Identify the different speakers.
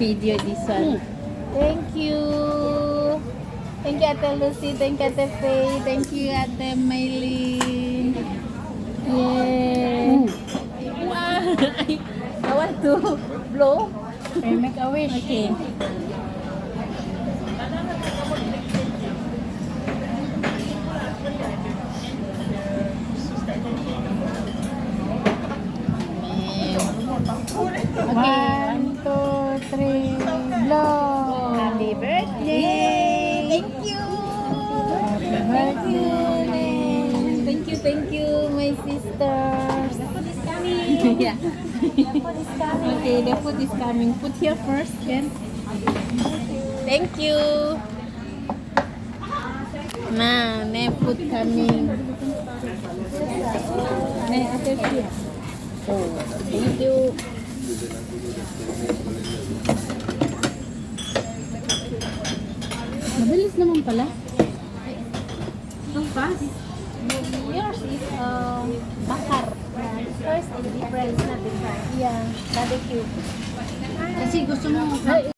Speaker 1: video this one. Thank you. Thank you, Ate Lucy. Thank you, Ate Faye. Thank you, Ate Maylin. Yay. Wow. I want to blow.
Speaker 2: Okay, make a wish.
Speaker 1: Okay.
Speaker 2: Okay, 1, 2, 3, blow.
Speaker 1: Happy birthday! Thank you!
Speaker 2: Happy birthday.
Speaker 1: Thank you, my sisters. The food is coming. Yeah. The food is coming. Okay, the food is coming. Put here first, then. Thank you. Nah, food coming. Ate Fia. Oh, thank you.
Speaker 2: Mabilis naman pala.
Speaker 1: Ang fast. Yours is bakar. First is different, not different. Yeah, barbecue.
Speaker 2: Kasi gusto mo